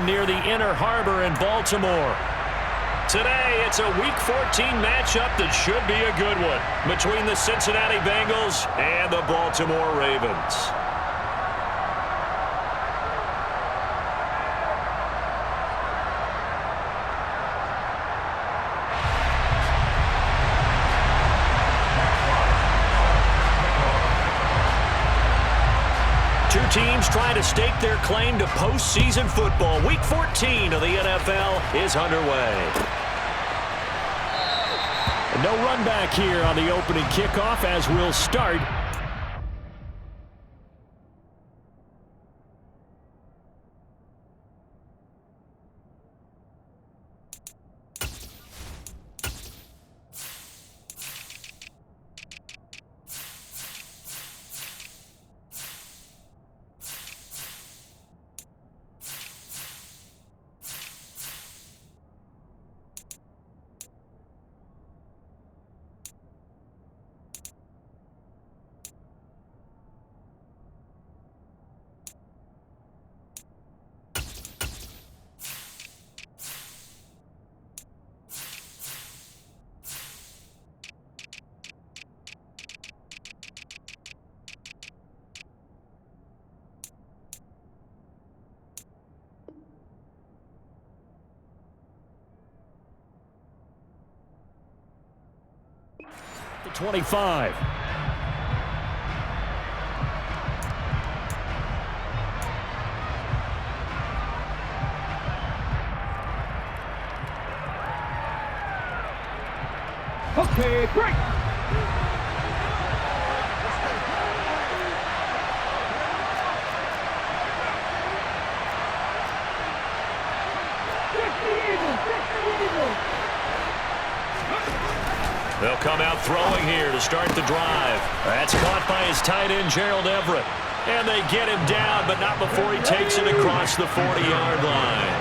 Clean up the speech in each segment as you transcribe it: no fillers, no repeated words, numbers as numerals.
near the Inner Harbor in Baltimore. Today, it's a Week 14 matchup that should be a good one between the Cincinnati Bengals and the Baltimore Ravens. Two teams trying to stake their claim to postseason football. Week 14 of the NFL is underway. No run back here on the opening kickoff as we'll start. The 25. Okay, break. They'll come out throwing here to start the drive. That's caught by his tight end, Gerald Everett. And they get him down, but not before he takes it across the 40-yard line.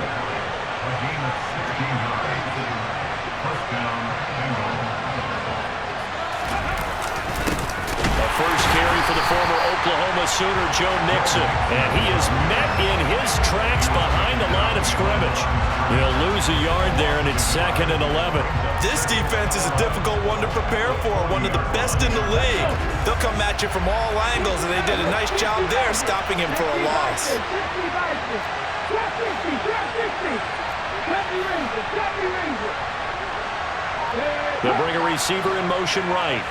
A first carry for the former Oklahoma Sooner, Joe Mixon. And he is met in his tracks behind the line of scrimmage. They'll lose a yard there, and it's 2nd and 11. This defense is a difficult one to prepare for, one of the best in the league. They'll come at you from all angles, and they did a nice job there stopping him for a loss. They'll bring a receiver in motion right.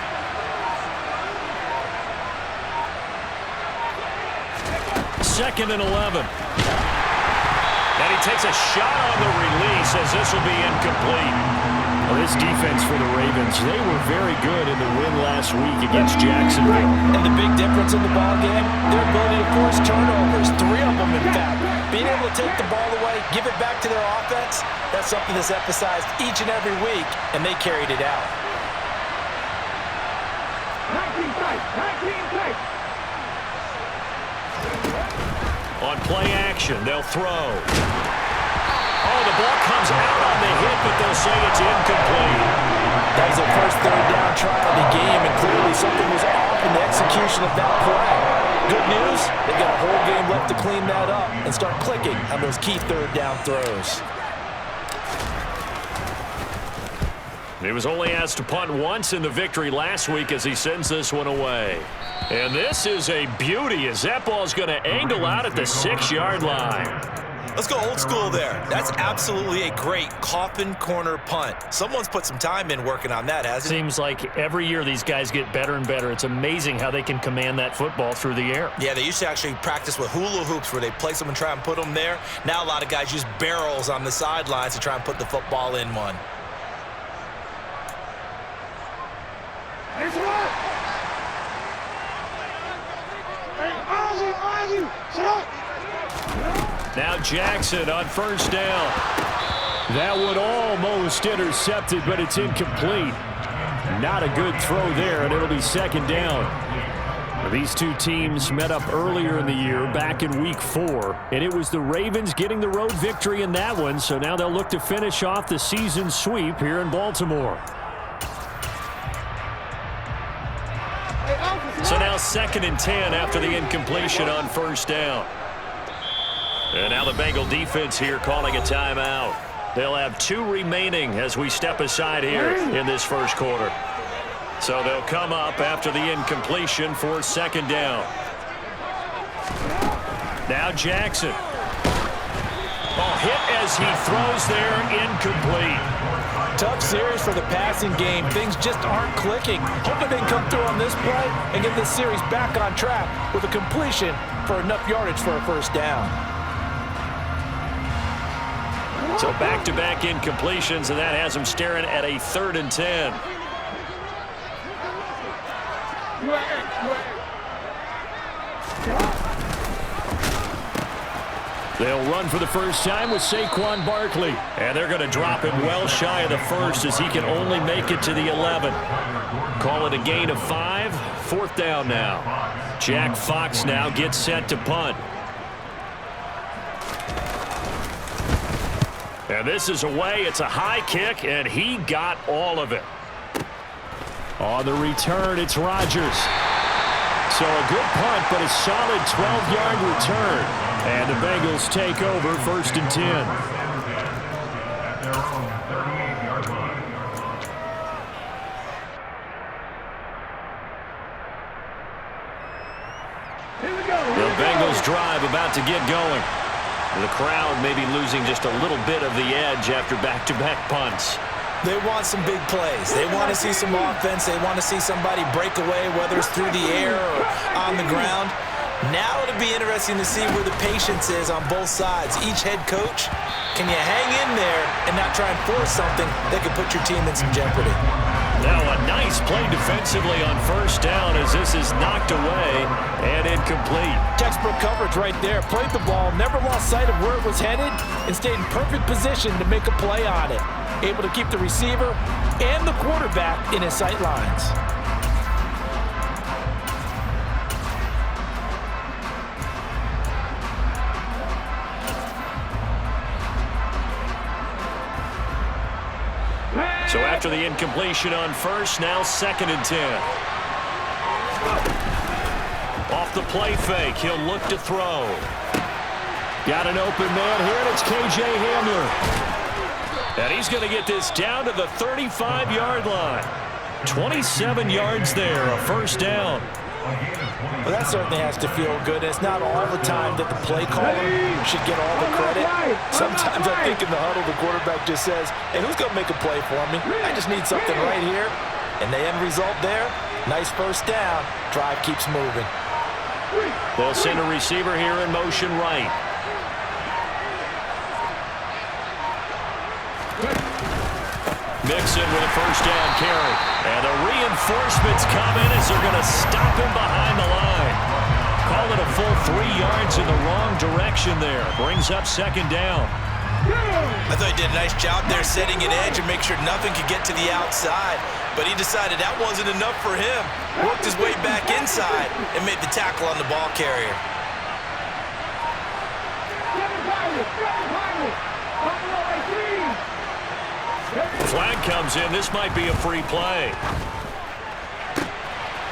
Second and 11. And he takes a shot on the release as this will be incomplete. Well, this defense for the Ravens, they were very good in the win last week against Jacksonville. And the big difference in the ball game, their ability to force turnovers, 3 of them in fact. Being able to take the ball away, give it back to their offense, that's something that's emphasized each and every week, and they carried it out. 19 tight. On play action, they'll throw. Oh, the ball comes out on the hit, but they'll say it's incomplete. That was their first third down try of the game, and clearly something was off in the execution of that play. Good news, they've got a whole game left to clean that up and start clicking on those key third down throws. He was only asked to punt once in the victory last week as he sends this one away. And this is a beauty as that ball's going to angle out at the 6-yard line. Let's go old school there. That's absolutely a great coffin corner punt. Someone's put some time in working on that, hasn't it? Seems like every year these guys get better and better. It's amazing how they can command that football through the air. Yeah, they used to actually practice with hula hoops where they place them and try and put them there. Now a lot of guys use barrels on the sidelines to try and put the football in one. Now Jackson on first down. That one almost intercepted, but it's incomplete. Not a good throw there, and it'll be 2nd down. These two teams met up earlier in the year, back in Week 4, and it was the Ravens getting the road victory in that one, so now they'll look to finish off the season sweep here in Baltimore. So now 2nd and 10 after the incompletion on first down. And now the Bengal defense here calling a timeout. They'll have 2 remaining as we step aside here in this first quarter. So they'll come up after the incompletion for second down. Now Jackson. Oh, hit as he throws there, incomplete. Tough series for the passing game. Things just aren't clicking. Hoping they can come through on this play and get this series back on track with a completion for enough yardage for a first down. So back-to-back incompletions, and that has them staring at a 3rd and 10. They'll run for the first time with Saquon Barkley. And they're going to drop him well shy of the first as he can only make it to the 11. Call it a gain of 5. 4th down now. Jack Fox now gets set to punt. And this is away. It's a high kick, and he got all of it. On the return, it's Rodgers. So a good punt, but a solid 12-yard return. And the Bengals take over 1st and 10. The Bengals drive about to get going. The crowd may be losing just a little bit of the edge after back-to-back punts. They want some big plays. They want to see some offense. They want to see somebody break away, whether it's through the air or on the ground. Now it'll be interesting to see where the patience is on both sides. Each head coach, can you hang in there and not try and force something that could put your team in some jeopardy? Now a nice play defensively on first down as this is knocked away and incomplete. Textbook coverage right there. Played the ball, never lost sight of where it was headed, and stayed in perfect position to make a play on it. Able to keep the receiver and the quarterback in his sight lines. So after the incompletion on first, now 2nd and 10. Off the play fake, he'll look to throw. Got an open man here, and it's K.J. Hamler. And he's going to get this down to the 35-yard line. 27 yards there, a first down. Well, that certainly has to feel good. It's not all the time that the play caller should get all the credit. Sometimes I think in the huddle, the quarterback just says, hey, who's going to make a play for me? I just need something right here. And the end result there, nice first down. Drive keeps moving. They'll send a receiver here in motion right. Mixon with a first down carry. And the reinforcements come in as they're going to stop him behind the line. Call it a full 3 yards in the wrong direction there. Brings up 2nd down. I thought he did a nice job there setting an edge and make sure nothing could get to the outside. But he decided that wasn't enough for him. Worked his way back inside and made the tackle on the ball carrier. Flag comes in. This might be a free play.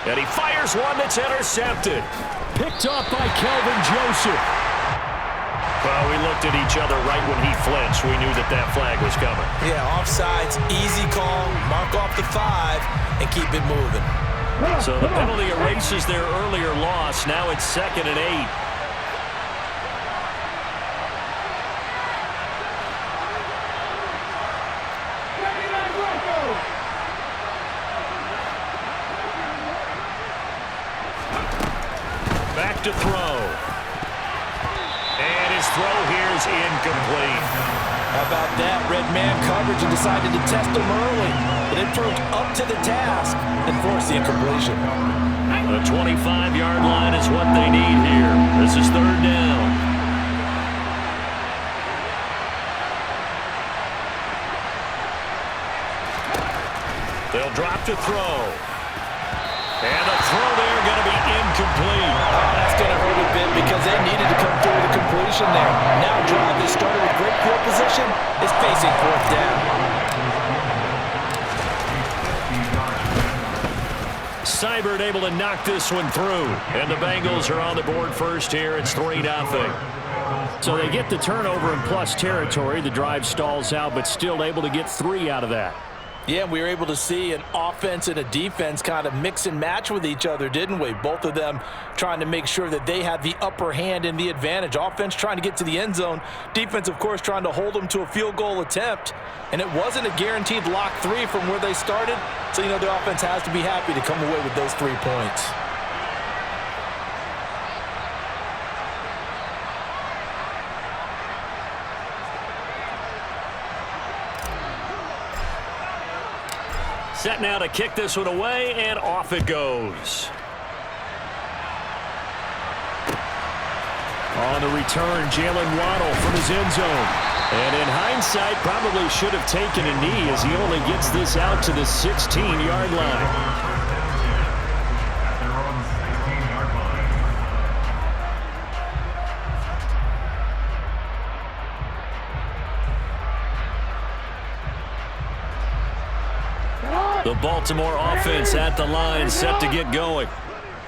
And he fires one that's intercepted. Picked up by Kelvin Joseph. Well, we looked at each other right when he flinched. We knew that that flag was coming. Yeah, offsides, easy call. Mark off the 5 and keep it moving. So the penalty erases their earlier loss. Now it's 2nd and 8. To throw. And his throw here is incomplete. How about that? Red man coverage and decided to test him early. But it proved up to the task and forced the incompletion. The 25-yard line is what they need here. This is 3rd down. They'll drop to throw. And the throw there going to be incomplete. Oh, that's going to hurt a bit because they needed to come through with a completion there. Now drive that started with great field position is facing 4th down. Seibert able to knock this one through. And the Bengals are on the board first here. It's 3-0. So they get the turnover in plus territory. The drive stalls out, but still able to get 3 out of that. Yeah, we were able to see an offense and a defense kind of mix and match with each other, didn't we? Both of them trying to make sure that they had the upper hand and the advantage. Offense trying to get to the end zone. Defense, of course, trying to hold them to a field goal attempt. And it wasn't a guaranteed lock 3 from where they started. So, you know, the offense has to be happy to come away with those 3 points. Set now to kick this one away, and off it goes. On the return, Jalen Waddle from his end zone. And in hindsight, probably should have taken a knee as he only gets this out to the 16-yard line. The Baltimore offense at the line, set to get going.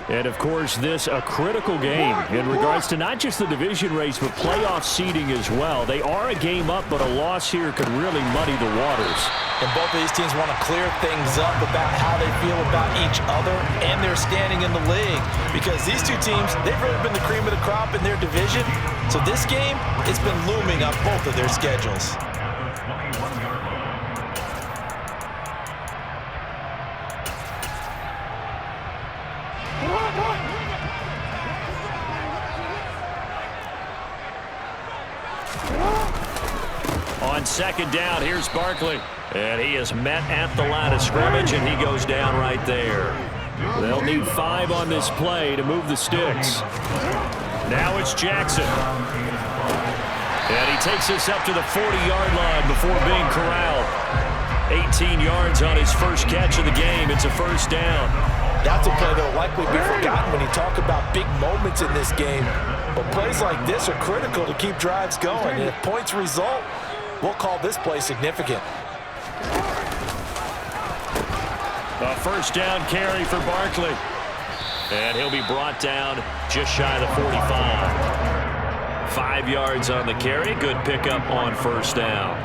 And, of course, this a critical game in regards to not just the division race, but playoff seeding as well. They are a game up, but a loss here could really muddy the waters. And both of these teams want to clear things up about how they feel about each other and their standing in the league. Because these two teams, they've really been the cream of the crop in their division. So this game, it's been looming on both of their schedules. On second down, here's Barkley. And he is met at the line of scrimmage, and he goes down right there. They'll need 5 on this play to move the sticks. Now it's Jackson. And he takes this up to the 40-yard line before being corralled. 18 yards on his first catch of the game. It's a first down. That's a play that will likely be forgotten when you talk about big moments in this game. But plays like this are critical to keep drives going. And if points result, we'll call this play significant. A first down carry for Barkley. And he'll be brought down just shy of the 45. 5 yards on the carry. Good pickup on first down.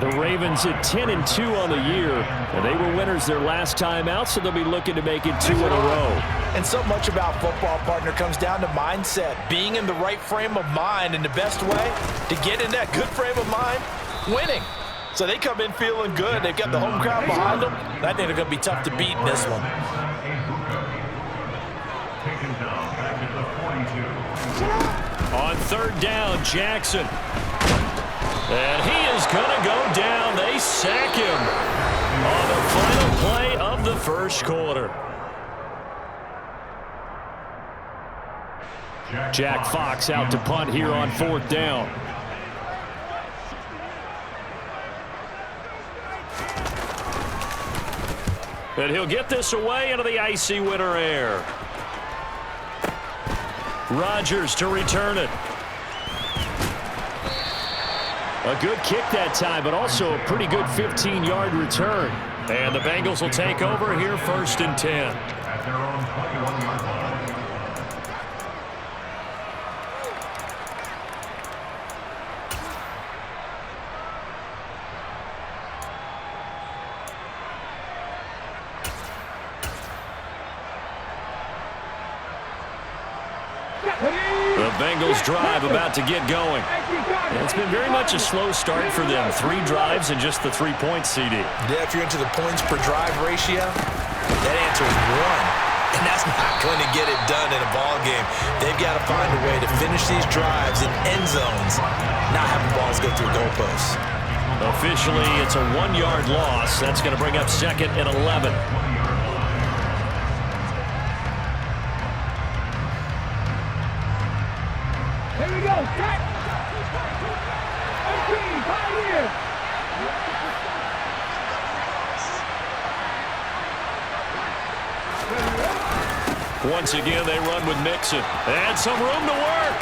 The Ravens at 10-2 on the year, and they were winners their last time out, so they'll be looking to make it 2 in a row. And so much about football, partner, comes down to mindset, being in the right frame of mind, and the best way to get in that good frame of mind, winning. So they come in feeling good. They've got the home crowd behind them. I think they're going to be tough to beat in this one. On third down, Jackson. And he is going to go down. They sack him on the final play of the first quarter. Jack Fox out to punt here on fourth down. And he'll get this away into the icy winter air. Rodgers to return it. A good kick that time, but also a pretty good 15-yard return. And the Bengals will take over here, 1st and 10. The Bengals drive about to get going. It's been very much a slow start for them. 3 drives and just the 3-point CD. Yeah, if you're into the points per drive ratio, that answer is 1. And that's not going to get it done in a ball game. They've got to find a way to finish these drives in end zones, not have the balls go through goalposts. Officially, it's a 1-yard loss. That's going to bring up 2nd and 11. Here we go, cut! Once again, they run with Mixon. And some room to work.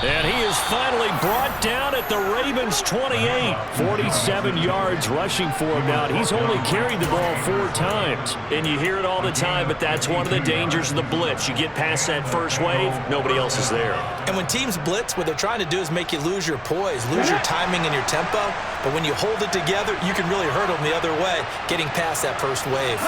And he is finally brought down at the Ravens' 28. 47 yards rushing for him now. He's only carried the ball 4 times. And you hear it all the time, but that's one of the dangers of the blitz. You get past that first wave, nobody else is there. And when teams blitz, what they're trying to do is make you lose your poise, lose your timing and your tempo. But when you hold it together, you can really hurt them the other way, getting past that first wave.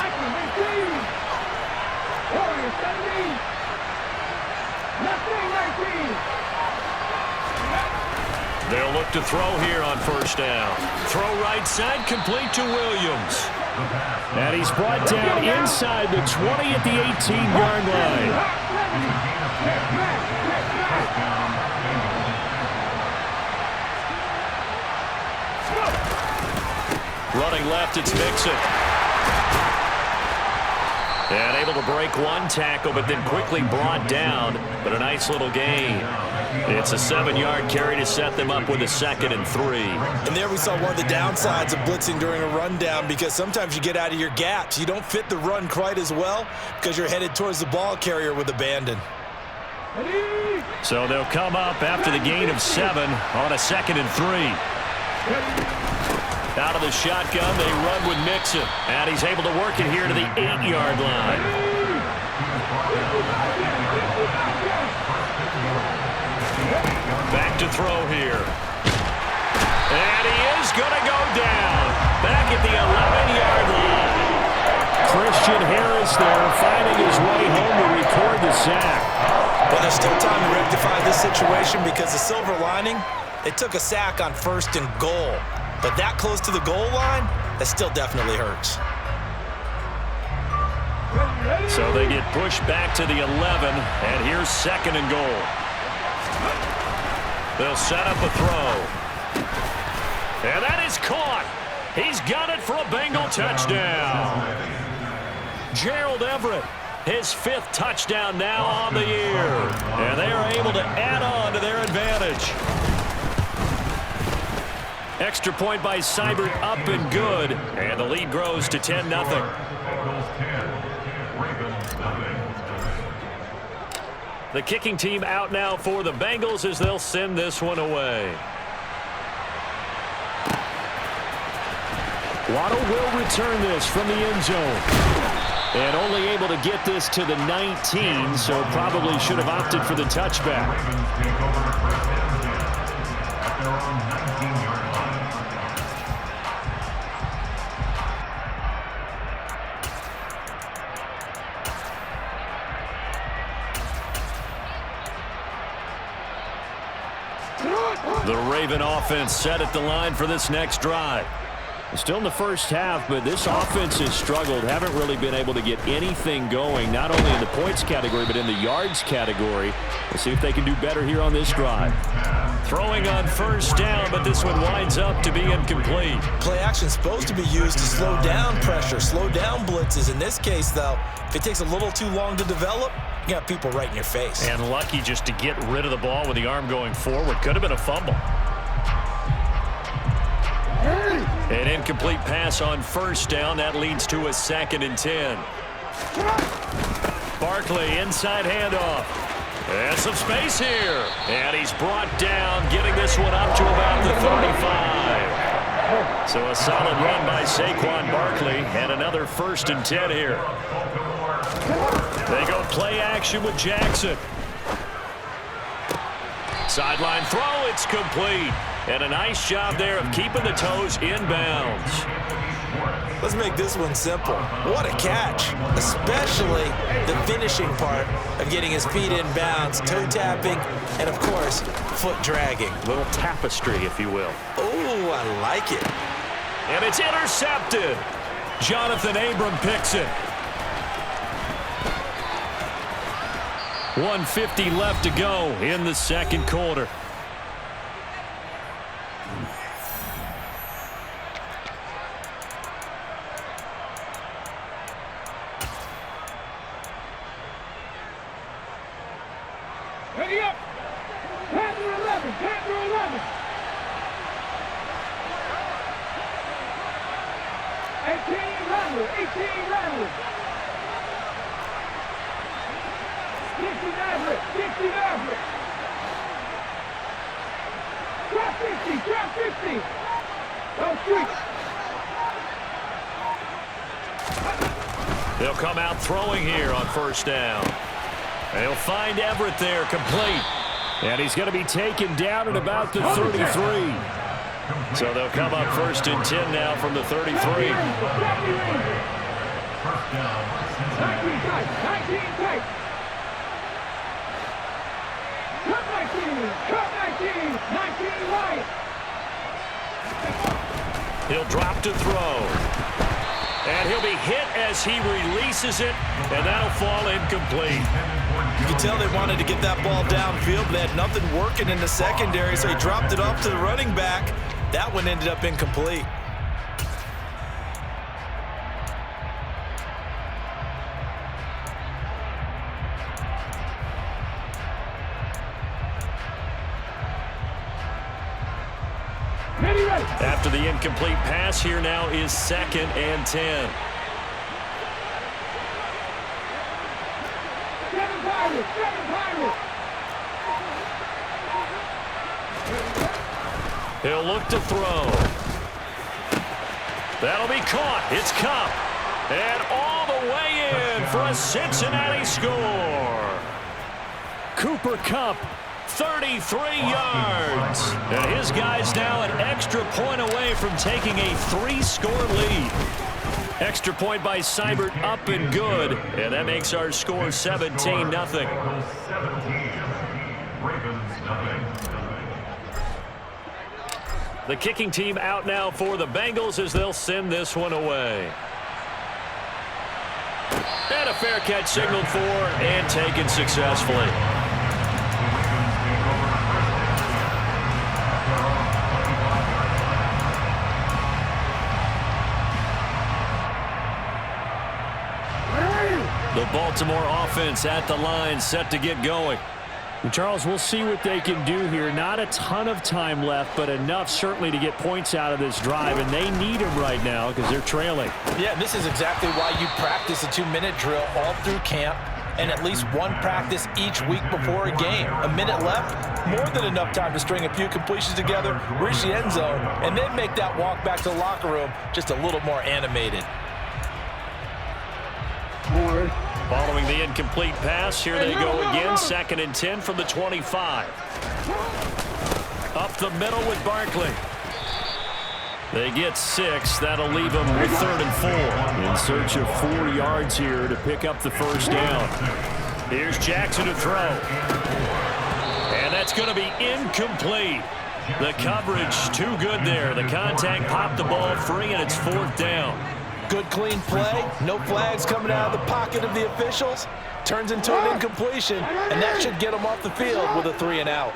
They'll look to throw here on first down. Throw right side, complete to Williams. And he's brought down inside the 20 at the 18-yard line. Running left, it's Mixon. And able to break one tackle, but then quickly brought down. But a nice little gain. It's a 7-yard carry to set them up with a 2nd and 3. And there we saw one of the downsides of blitzing during a rundown, because sometimes you get out of your gaps. You don't fit the run quite as well because you're headed towards the ball carrier with abandon. So they'll come up after the gain of 7 on a 2nd and 3. Out of the shotgun, they run with Mixon. And he's able to work it here to the 8-yard line. Back to throw here. And he is going to go down. Back at the 11-yard line. Christian Harris there, finding his way home to record the sack. But there's still time to rectify this situation, because the silver lining, they took a sack on 1st and goal. But that close to the goal line, that still definitely hurts. So they get pushed back to the 11, and here's 2nd and goal. They'll set up a throw. And that is caught. He's got it for a Bengal touchdown. Gerald Everett, his 5th touchdown now on the year. And they are able to add on to their advantage. Extra point by Seibert, up and good. And the lead grows to 10-0. The kicking team out now for the Bengals as they'll send this one away. Waddle will return this from the end zone. And only able to get this to the 19, so probably should have opted for the touchback. The Raven offense set at the line for this next drive. Still in the first half, but this offense has struggled. Haven't really been able to get anything going, not only in the points category, but in the yards category. We'll see if they can do better here on this drive. Throwing on first down, but this one winds up to be incomplete. Play action is supposed to be used to slow down pressure, slow down blitzes. In this case, though, if it takes a little too long to develop, you got people right in your face. And lucky just to get rid of the ball with the arm going forward. Could have been a fumble. An incomplete pass on first down. That leads to a 2nd and 10. Barkley, inside handoff. And some space here. And he's brought down, getting this one up to about the 35. So a solid run by Saquon Barkley, and another 1st and 10 here. They go play action with Jackson. Sideline throw, it's complete. And a nice job there of keeping the toes inbounds. Let's make this one simple. What a catch, especially the finishing part of getting his feet in bounds, toe tapping, and of course, foot dragging. Little tapestry, if you will. Oh, I like it. And it's intercepted. Jonathan Abram picks it. 1:50 left to go in the second quarter. Ready up. Panther 11. Panther 11. 18 Rattler. 18 Rattler. 60 Maverick. 60 Maverick. Drop 50, drop 50. Go street. They'll come out throwing here on first down. They'll find Everett there, complete. And he's going to be taken down at about the 33. So they'll come up 1st and 10 now from the 33. 19 tight, 19 tight. Cut 19, cut 19, 19 right. He'll drop to throw. And he'll be hit as he releases it, and that'll fall incomplete. You can tell they wanted to get that ball downfield, but they had nothing working in the secondary, so he dropped it off to the running back. That one ended up incomplete. After the incomplete pass, here now is 2nd and 10. He'll look to throw. That'll be caught. It's Kupp. And all the way in for a Cincinnati score. Cooper Kupp, 33 yards. And his guy's now an extra point away from taking a 3-score lead. Extra point by Seibert, up and good. And that makes our score 17-0. The kicking team out now for the Bengals as they'll send this one away. And a fair catch signaled for and taken successfully. The Baltimore offense at the line, set to get going. And Charles, we'll see what they can do here. Not a ton of time left, but enough certainly to get points out of this drive, and they need them right now because they're trailing. Yeah, this is exactly why you practice a 2-minute drill all through camp and at least one practice each week before a game. A minute left, more than enough time to string a few completions together, reach the end zone, and then make that walk back to the locker room just a little more animated. Following the incomplete pass, here they go again. 2nd and 10 from the 25. Up the middle with Barkley. They get 6. That'll leave them with 3rd and 4. In search of 4 yards here to pick up the first down. Here's Jackson to throw. And that's going to be incomplete. The coverage too good there. The contact popped the ball free, and it's 4th down. Good clean play, no flags coming out of the pocket of the officials. Turns into an incompletion, and that should get them off the field with a 3 and out.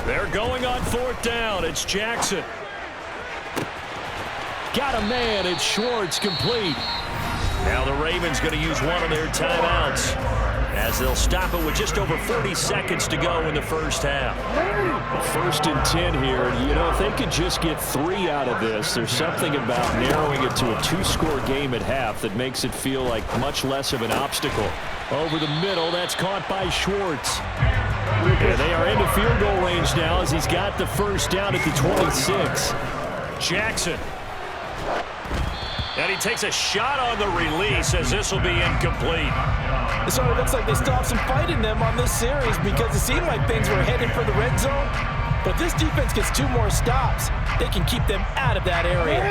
They're going on 4th down. It's Jackson. Got a man. It's Schwartz, complete. Now the Ravens going to use one of their timeouts as they'll stop it with just over 30 seconds to go in the first half. 1st and 10 here. You know, if they could just get 3 out of this, there's something about narrowing it to a 2-score game at half that makes it feel like much less of an obstacle. Over the middle, that's caught by Schwartz. And they are into field goal range now as he's got the first down at the 26. Jackson. And he takes a shot on the release as this will be incomplete. It sort of looks like they still have some fight in them on this series because it seemed like things were headed for the red zone. But this defense gets 2 more stops. They can keep them out of that area.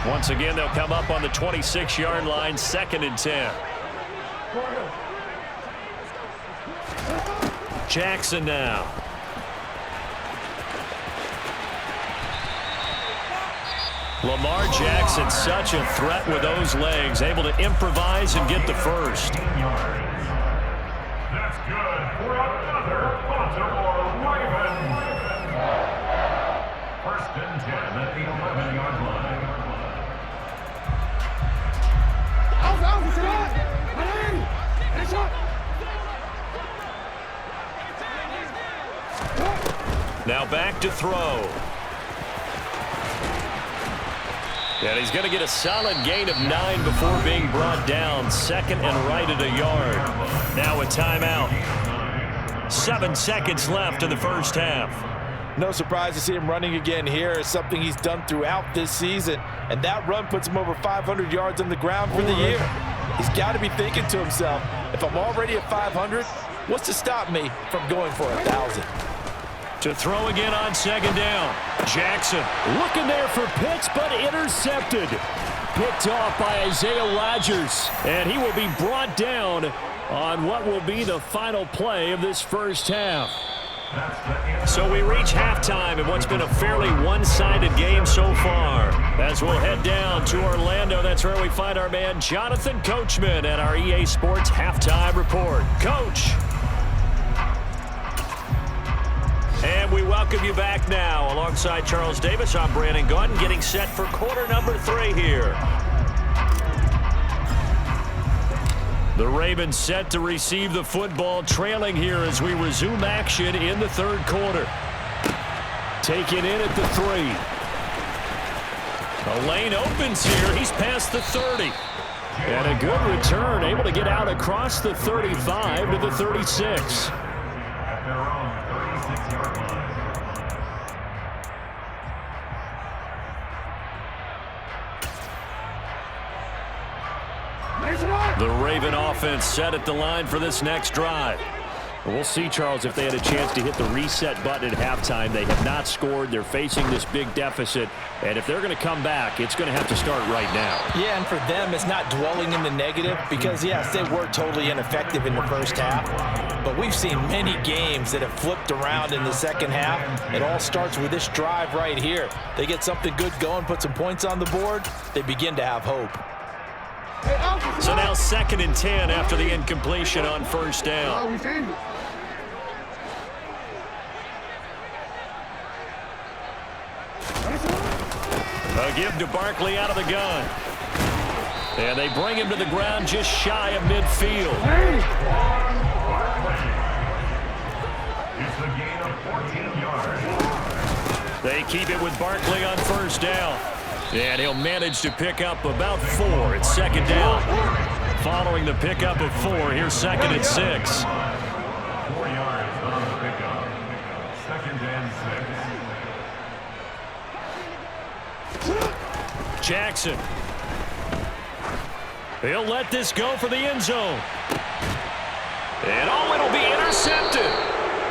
Once again, they'll come up on the 26-yard line, 2nd and 10. Jackson now. Lamar Jackson, such a threat with those legs, able to improvise and get the first. That's good for another Baltimore Raven. 1st and 10 at the 11-yard line. Now back to throw. And he's going to get a solid gain of 9 before being brought down. Second and right at a yard. Now a timeout. 7 seconds left in the first half. No surprise to see him running again here. It's something he's done throughout this season. And that run puts him over 500 yards on the ground for the year. He's got to be thinking to himself, if I'm already at 500, what's to stop me from going for 1,000? To throw again on second down. Jackson looking there for Pitts, but intercepted. Picked off by Isaiah Rodgers. And he will be brought down on what will be the final play of this first half. So we reach halftime in what's been a fairly one-sided game so far. As we'll head down to Orlando, that's where we find our man Jonathan Coachman at our EA Sports Halftime Report. Coach. And we welcome you back now. Alongside Charles Davis, I'm Brandon Gaudin, getting set for quarter number 3 here. The Ravens set to receive the football, trailing here as we resume action in the third quarter. Taken in at the 3. The lane opens here. He's past the 30. And a good return, able to get out across the 35 to the 36. The Raven offense set at the line for this next drive. We'll see, Charles, if they had a chance to hit the reset button at halftime. They have not scored. They're facing this big deficit. And if they're going to come back, it's going to have to start right now. Yeah, and for them, it's not dwelling in the negative because, yes, they were totally ineffective in the first half. But we've seen many games that have flipped around in the second half. It all starts with this drive right here. They get something good going, put some points on the board, they begin to have hope. So now 2nd and 10 after the incompletion on first down. A give to Barkley out of the gun. And they bring him to the ground just shy of midfield. It's a gain of 14 yards. They keep it with Barkley on first down. And he'll manage to pick up about 4 at second down. Following the pickup of 4, here's 2nd and 6. 4 yards on the pickup. 2nd and 6. Jackson. He'll let this go for the end zone. And it'll be intercepted.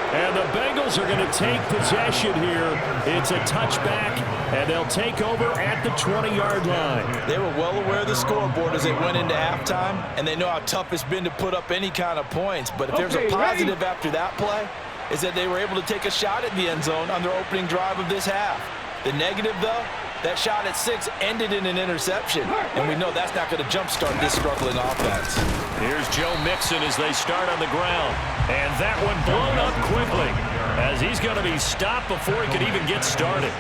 And the Bengals are going to take possession here. It's a touchback, and they'll take over at the 20-yard line. They were well aware of the scoreboard as they went into halftime, and they know how tough it's been to put up any kind of points. But if there's a positive after that play, is that they were able to take a shot at the end zone on their opening drive of this half. The negative, though, that shot at 6 ended in an interception, and we know that's not going to jumpstart this struggling offense. Here's Joe Mixon as they start on the ground. And that one blown up quickly as he's going to be stopped before he could even get started.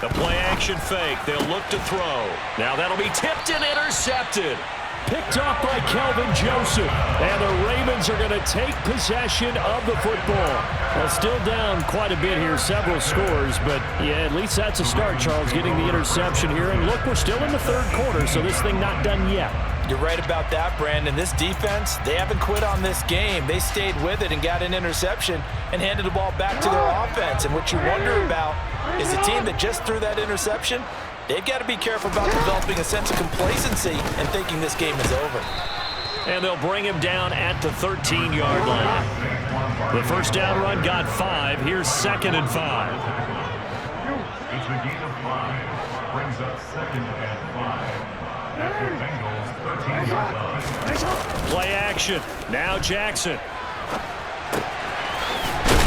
The play action fake. They'll look to throw. Now that'll be tipped and intercepted. Picked off by Kelvin Joseph. And the Ravens are going to take possession of the football. Well, still down quite a bit here, several scores. But, yeah, at least that's a start, Charles, getting the interception here. And, look, we're still in the third quarter, so this thing not done yet. You're right about that, Brandon. This defense, they haven't quit on this game. They stayed with it and got an interception and handed the ball back to their offense. And what you wonder about is a team that just threw that interception, they've got to be careful about developing a sense of complacency and thinking this game is over. And they'll bring him down at the 13-yard line. The first down run got 5. Here's 2nd and 5. It's a gain of 5. Brings up 2nd and 5. After Bengals 13-yard line. Play action. Now Jackson.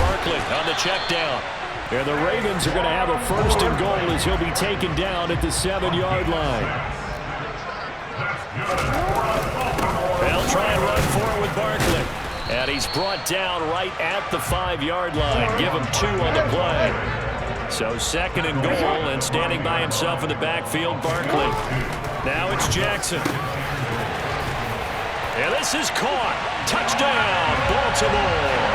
Barkley on the check down. And the Ravens are going to have a first and goal as he'll be taken down at the 7-yard line. They'll try and run forward with Barkley. And he's brought down right at the 5-yard line. Give him 2 on the play. So second and goal, and standing by himself in the backfield, Barkley. Now it's Jackson. And this is caught. Touchdown, Baltimore.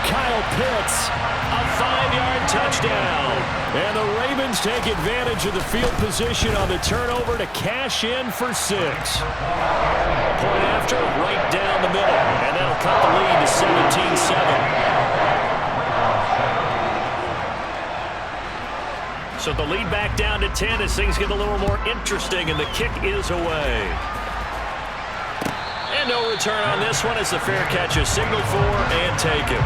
Kyle Pitts, a 5-yard touchdown. And the Ravens take advantage of the field position on the turnover to cash in for 6. Point after, right down the middle. And that'll cut the lead to 17-7. So the lead back down to 10 as things get a little more interesting, and the kick is away. And no return on this one as the fair catch is signaled for and taken.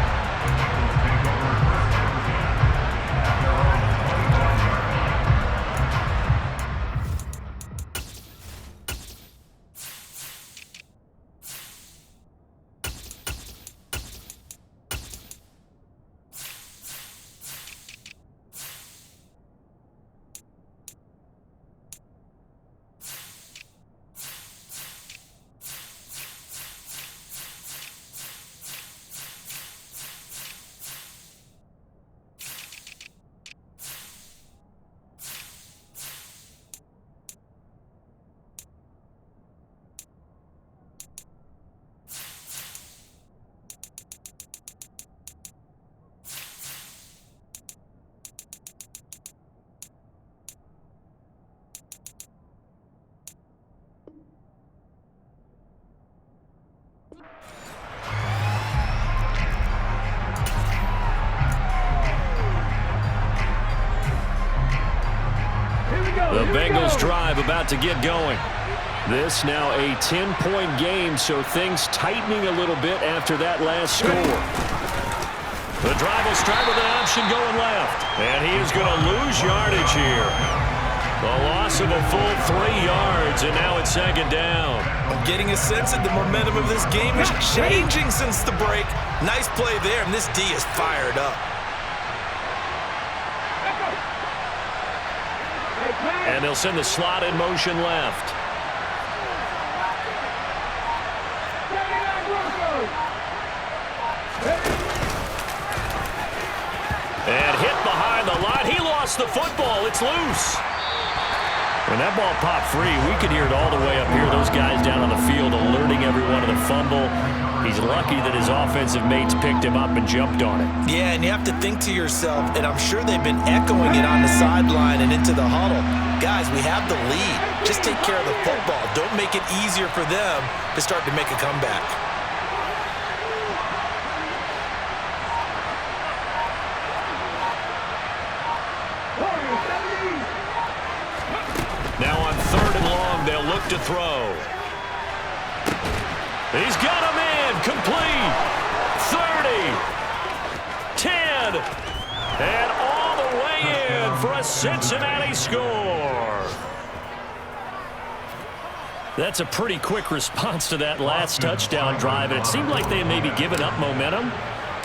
The Bengals drive about to get going. This now a 10-point game, so things tightening a little bit after that last score. The drive will start with an option going left. And he is going to lose yardage here. The loss of a full 3 yards, and now it's second down. I'm getting a sense that the momentum of this game is changing since the break. Nice play there, and this D is fired up. And they'll send the slot in motion left. And hit behind the line. He lost the football. It's loose. When that ball popped free, we could hear it all the way up here. Those guys down on the field alerting everyone of the fumble. He's lucky that his offensive mates picked him up and jumped on it. Yeah, and you have to think to yourself, and I'm sure they've been echoing it on the sideline and into the huddle. Guys, we have the lead. Just take care of the football. Don't make it easier for them to start to make a comeback. Now on 3rd and long, they'll look to throw. He's got him in, complete. 30, 10, and all the way in for a Cincinnati score. That's a pretty quick response to that last touchdown drive, and it seemed like they had maybe given up momentum.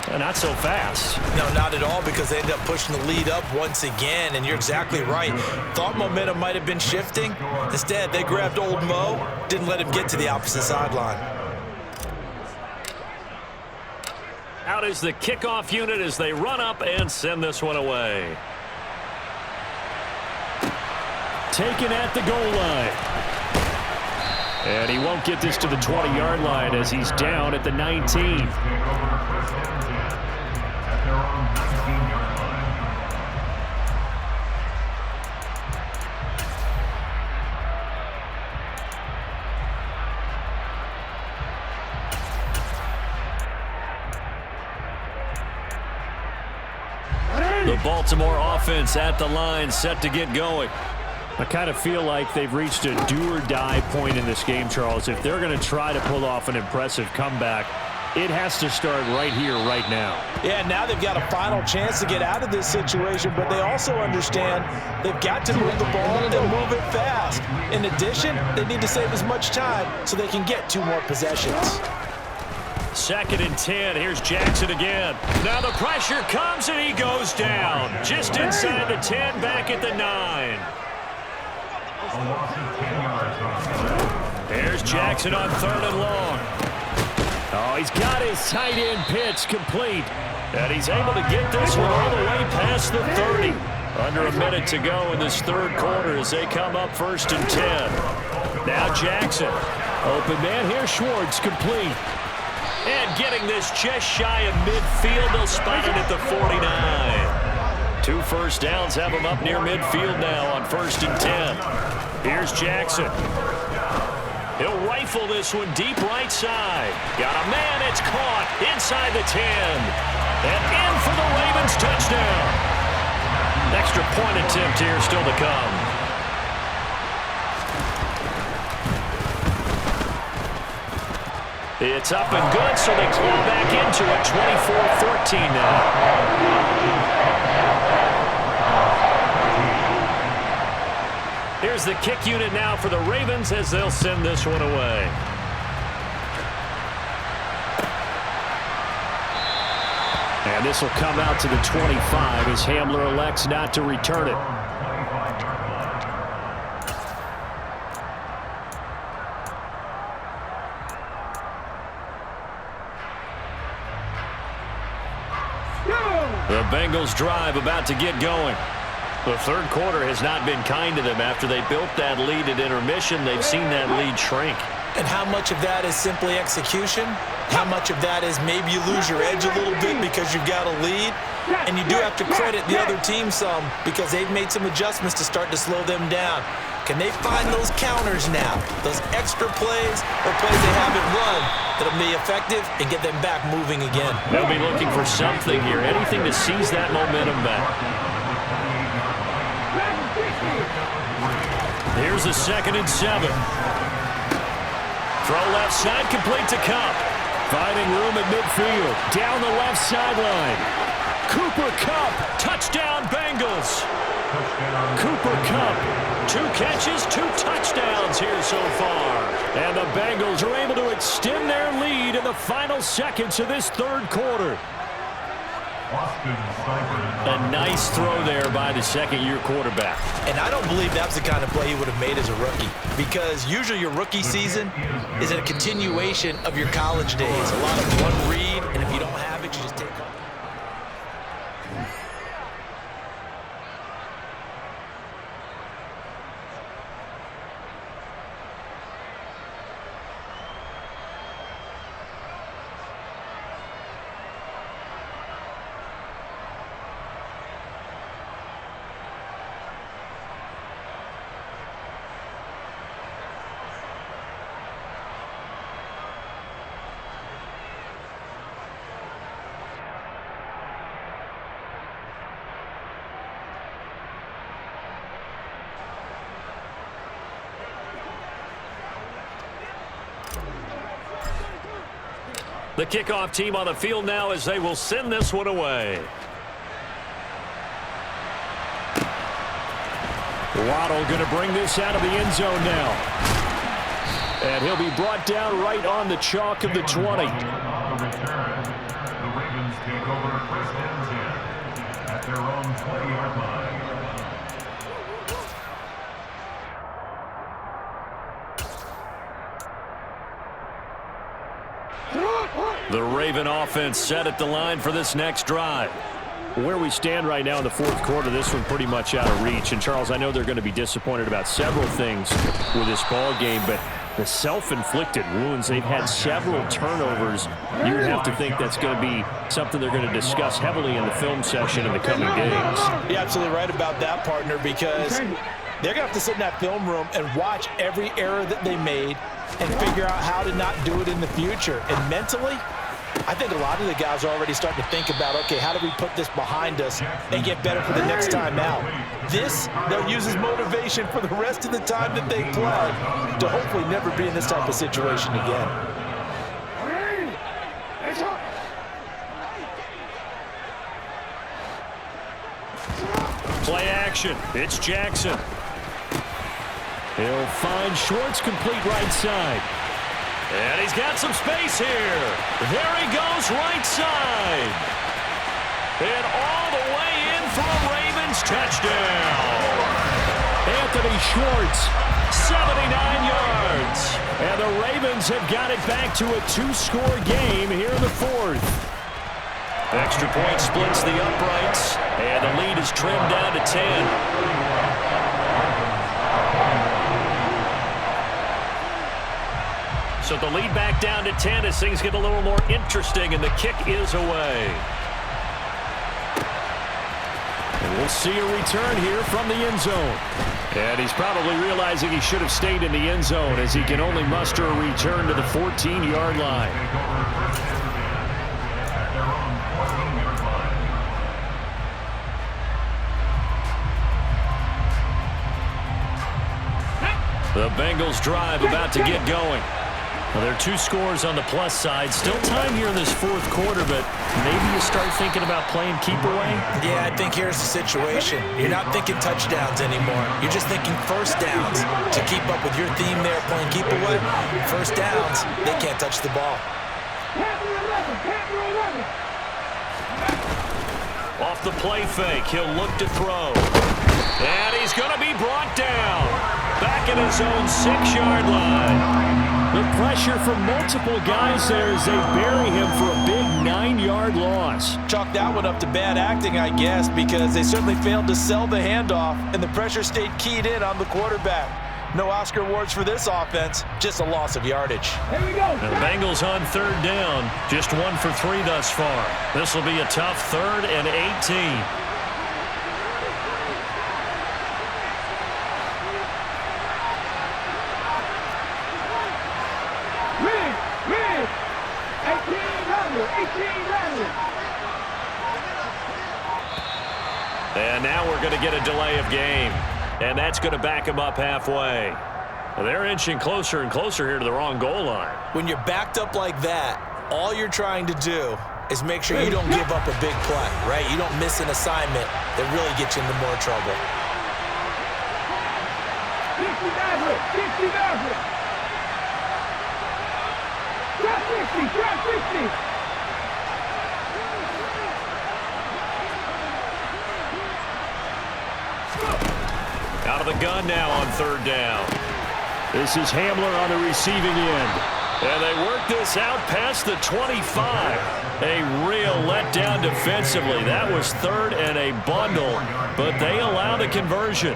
Not so fast. No, not at all, because they ended up pushing the lead up once again, and you're exactly right. Thought momentum might have been shifting. Instead, they grabbed old Mo, didn't let him get to the opposite sideline. Out is the kickoff unit as they run up and send this one away. Taken at the goal line. And he won't get this to the 20-yard line as he's down at the 19. The Baltimore offense at the line, set to get going. I kind of feel like they've reached a do-or-die point in this game, Charles. If they're going to try to pull off an impressive comeback, it has to start right here, right now. Yeah, now they've got a final chance to get out of this situation, but they also understand they've got to move the ball and move it fast. In addition, they need to save as much time so they can get 2 more possessions. 2nd and 10. Here's Jackson again. Now the pressure comes and he goes down. Just inside the 10, back at the 9. Here's Jackson on 3rd and long. Oh, he's got his tight end pitch complete. And he's able to get this one all the way past the 30. Under a minute to go in this third quarter as they come up 1st and 10. Now Jackson. Open man here, Schwartz, complete. And getting this just shy of midfield, they'll spot it at the 49. 2 first downs have him up near midfield now on 1st and 10. Here's Jackson. He'll rifle this one deep right side. Got a man, it's caught inside the 10. And in for the Ravens touchdown. Extra point attempt here still to come. It's up and good, so they claw back into it. 24-14 now. Here's the kick unit now for the Ravens as they'll send this one away. And this will come out to the 25 as Hamler elects not to return it. The Bengals drive about to get going. The third quarter has not been kind to them. After they built that lead at intermission, they've seen that lead shrink. And how much of that is simply execution? How much of that is maybe you lose your edge a little bit because you've got a lead? And you do have to credit the other team some because they've made some adjustments to start to slow them down. Can they find those counters now, those extra plays or plays they haven't run that'll be effective and get them back moving again? They'll be looking for something here, anything to seize that momentum back. Here's a 2nd and 7. Throw left side, complete to Cup. Finding room at midfield. Down the left sideline. Cooper Kupp. Touchdown, Bengals. Cooper Kupp. 2 catches, 2 touchdowns here so far. And the Bengals are able to extend their lead in the final seconds of this third quarter. A nice throw there by the second-year quarterback. And I don't believe that's the kind of play he would have made as a rookie because usually your rookie season is a continuation of your college days. A lot of one read, and if you don't have it, you just take off. The kickoff team on the field now as they will send this one away. Waddle going to bring this out of the end zone now. And he'll be brought down right on the chalk of the 20. The Ravens take over 1st and 10 at their own 20-yard line. The Raven offense set at the line for this next drive. Where we stand right now in the fourth quarter, this one pretty much out of reach. And, Charles, I know they're going to be disappointed about several things with this ball game, but the self-inflicted wounds, they've had several turnovers. You would have to think that's going to be something they're going to discuss heavily in the film session in the coming days. You're absolutely right about that, partner, because they're going to have to sit in that film room and watch every error that they made and figure out how to not do it in the future. And mentally, I think a lot of the guys are already starting to think about, okay, how do we put this behind us and get better for the next time out? This, they'll use as motivation for the rest of the time that they play to hopefully never be in this type of situation again. Play action. It's Jackson. He'll find Schwartz complete right side. And he's got some space here. There he goes right side. And all the way in for a Ravens touchdown. Anthony Schwartz, 79 yards. And the Ravens have got it back to a 2-score game here in the fourth. Extra point splits the uprights, and the lead is trimmed down to 10. So the lead back down to 10 as things get a little more interesting, and the kick is away. And we'll see a return here from the end zone. And he's probably realizing he should have stayed in the end zone as he can only muster a return to the 14-yard line. The Bengals drive about to get going. Well, there are 2 scores on the plus side. Still time here in this fourth quarter, but maybe you start thinking about playing keep away? Yeah, I think here's the situation. You're not thinking touchdowns anymore. You're just thinking first downs. To keep up with your theme there, playing keep away, first downs, they can't touch the ball. Off the play fake, he'll look to throw. And he's going to be brought down. Back at his own 6-yard line. The pressure from multiple guys there as they bury him for a big 9-yard loss. Chalk that one up to bad acting, I guess, because they certainly failed to sell the handoff, and the pressure stayed keyed in on the quarterback. No Oscar awards for this offense, just a loss of yardage. Here we go. And the Bengals on 3rd down, just 1 for 3 thus far. This will be a tough 3rd and 18. And now we're going to get a delay of game. And that's going to back them up halfway. Well, they're inching closer and closer here to the wrong goal line. When you're backed up like that, all you're trying to do is make sure you don't give up a big play, right? You don't miss an assignment that really gets you into more trouble. 60. Drop 60. Out of the gun now on 3rd down. This is Hamler on the receiving end. And they work this out past the 25. A real letdown defensively. That was 3rd and a bundle, but they allow the conversion.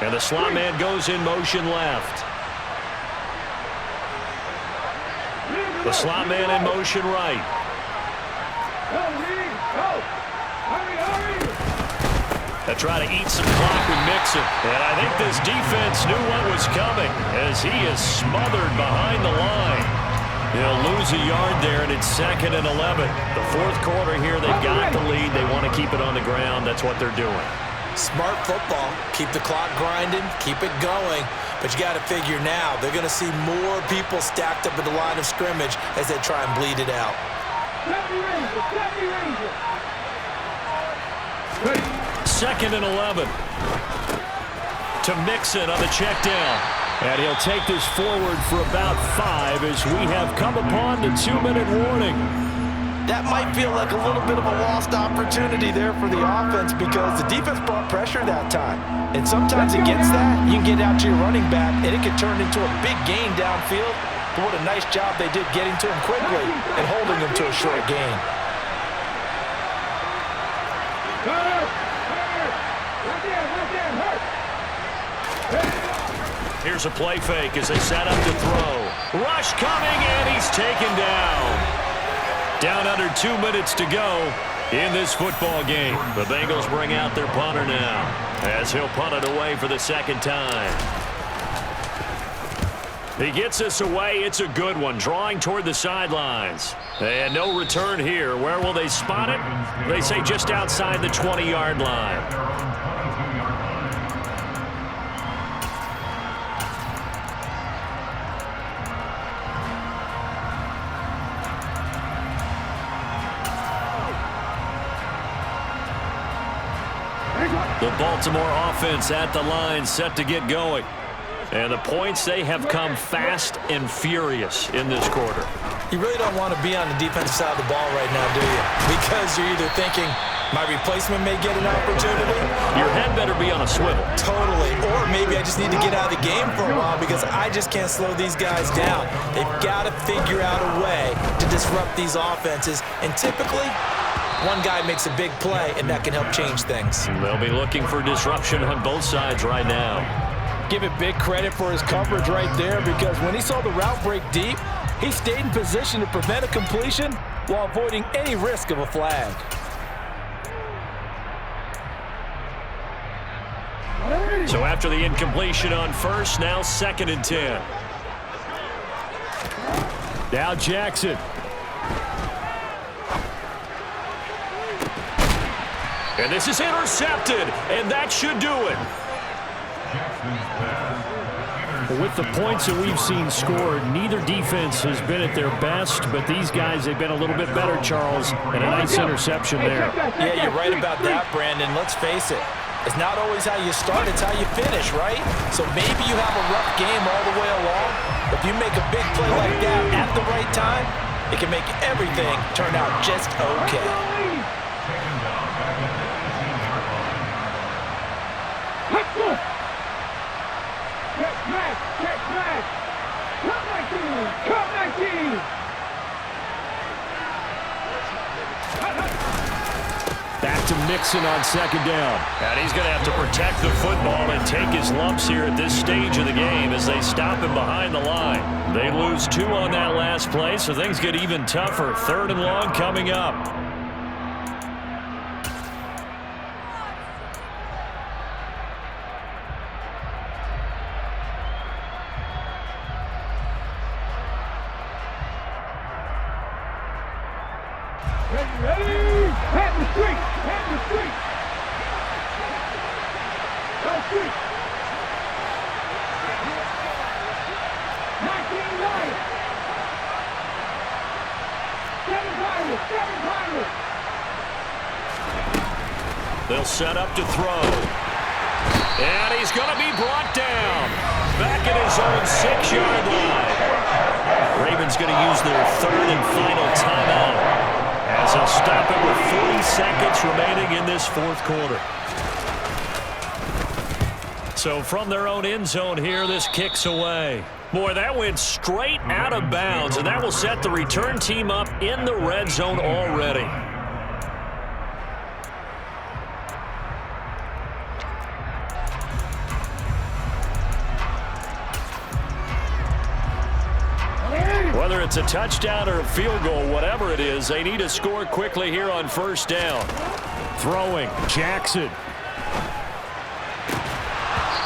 And the slot man goes in motion left. The slot man in motion right. They try to eat some clock with Mixon. And I think this defense knew what was coming as he is smothered behind the line. He'll lose a yard there, and it's 2nd and 11. The fourth quarter here, they've got the lead. They want to keep it on the ground. That's what they're doing. Smart football. Keep the clock grinding. Keep it going. But you got to figure now, they're going to see more people stacked up at the line of scrimmage as they try and bleed it out. 2nd and 11. To Mixon on the check down. And he'll take this forward for about 5 as we have come upon the 2-minute warning. That might feel like a little bit of a lost opportunity there for the offense because the defense brought pressure that time. And sometimes against that, you can get out to your running back, and it can turn into a big gain downfield. But what a nice job they did getting to him quickly and holding him to a short gain. Here's a play fake as they set up to throw. Rush coming, and he's taken down. Down under 2 minutes to go in this football game. The Bengals bring out their punter now as he'll punt it away for the 2nd time. He gets us away. It's a good one, drawing toward the sidelines. And no return here. Where will they spot it? They say just outside the 20-yard line. The Baltimore offense at the line, set to get going. And the points, they have come fast and furious in this quarter. You really don't want to be on the defensive side of the ball right now, do you? Because you're either thinking, My replacement may get an opportunity. Your head better be on a swivel. Totally. Or maybe I just need to get out of the game for a while because I just can't slow these guys down. They've got to figure out a way to disrupt these offenses. And typically, one guy makes a big play, and that can help change things. They'll be looking for disruption on both sides right now. Give it big credit for his coverage right there because when he saw the route break deep, he stayed in position to prevent a completion while avoiding any risk of a flag. So after the incompletion on first, now 2nd and 10. Now Jackson. And this is intercepted, and that should do it. With the points that we've seen scored, neither defense has been at their best, but these guys, they've been a little bit better, Charles, and a nice interception there. Yeah, you're right about that, Brandon. Let's face it. It's not always how you start, it's how you finish, right? So maybe you have a rough game all the way along, but if you make a big play like that at the right time, it can make everything turn out just okay. Cut 19! Back to Mixon on 2nd down. And he's going to have to protect the football and take his lumps here at this stage of the game as they stop him behind the line. They lose 2 on that last play, so things get even tougher. 3rd and long coming up. Ready? Pat the street! Pat the street! Go street! 19 yards! 7 Pirates! 7 Pirates! They'll set up to throw. And he's going to be brought down. Back at his own 6-yard line. Ravens going to use their 3rd and final timeout, as they'll stop it with 40 seconds remaining in this 4th quarter. So from their own end zone here, this kicks away. Boy, that went straight out of bounds, and that will set the return team up in the red zone already. Whether it's a touchdown or a field goal, whatever it is, they need to score quickly here on 1st down. Throwing, Jackson.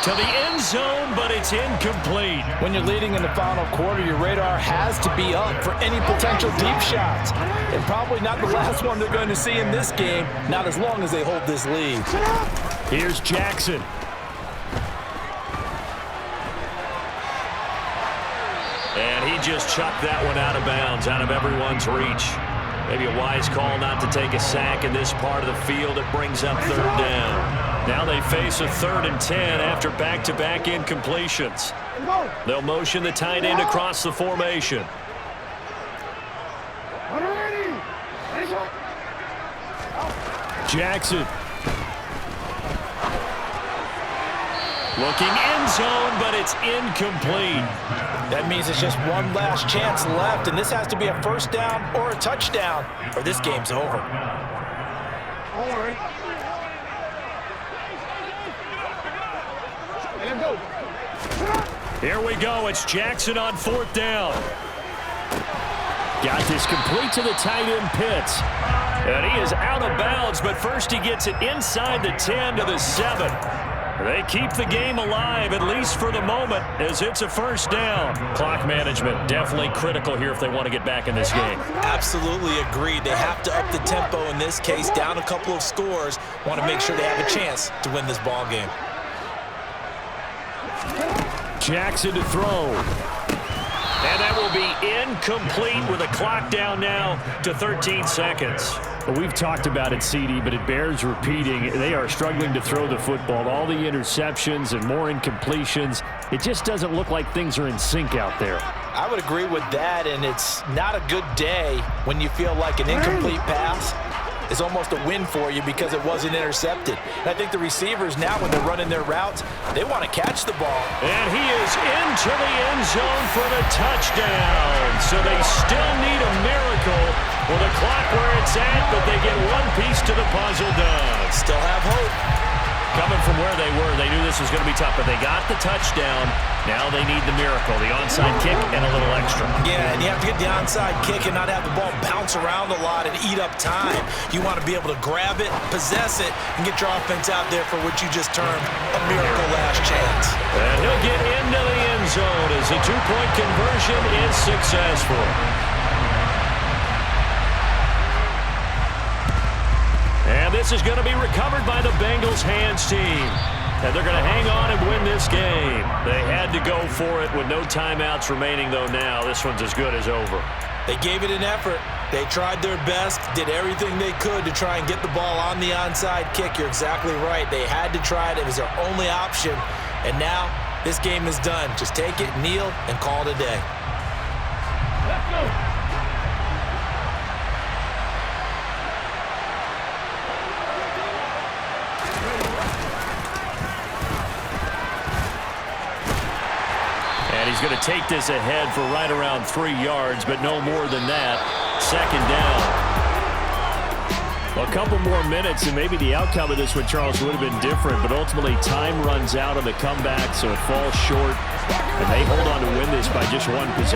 To the end zone, but it's incomplete. When you're leading in the final quarter, your radar has to be up for any potential deep shots. And probably not the last one they're going to see in this game, not as long as they hold this lead. Here's Jackson. And he just chucked that one out of bounds, out of everyone's reach. Maybe a wise call not to take a sack in this part of the field. It brings up 3rd down. Now they face a 3rd and 10 after back-to-back incompletions. They'll motion the tight end across the formation. Jackson. Looking end zone, but it's incomplete. That means it's just one last chance left, and this has to be a 1st down or a touchdown, or this game's over. Here we go. It's Jackson on 4th down. Got this complete to the tight end Pitts. And he is out of bounds, but first he gets it inside the 10 to the 7. They keep the game alive, at least for the moment, as it's a 1st down. Clock management definitely critical here if they want to get back in this game. Absolutely agreed. They have to up the tempo in this case, down a couple of scores. Want to make sure they have a chance to win this ball game. Jackson to throw. And that will be incomplete with a clock down now to 13 seconds. Well, we've talked about it, CD, but it bears repeating. They are struggling to throw the football. All the interceptions and more incompletions. It just doesn't look like things are in sync out there. I would agree with that, and it's not a good day when you feel like an incomplete pass is almost a win for you because it wasn't intercepted. And I think the receivers now, when they're running their routes, they want to catch the ball. And he is into the end zone for the touchdown. So they still need a miracle with the clock where it's at, but they get one piece to the puzzle done. Still have hope. Coming from where they were, they knew this was going to be tough, but they got the touchdown. Now they need the miracle, the onside kick and a little extra. Yeah, and you have to get the onside kick and not have the ball bounce around a lot and eat up time. You want to be able to grab it, possess it, and get your offense out there for what you just termed a miracle last chance. And he'll get into the end zone as the two-point conversion is successful. And this is going to be recovered by the Bengals hands team. And they're going to hang on and win this game. They had to go for it with no timeouts remaining, though, now. This one's as good as over. They gave it an effort. They tried their best, did everything they could to try and get the ball on the onside kick. You're exactly right. They had to try it. It was their only option. And now this game is done. Just take it, kneel, and call it a day. Let's go. And he's going to take this ahead for right around 3 yards, but no more than that. Second down. Well, a couple more minutes, and maybe the outcome of this one, Charles, would have been different, but ultimately time runs out on the comeback, so it falls short, and they hold on to win this by just one possession.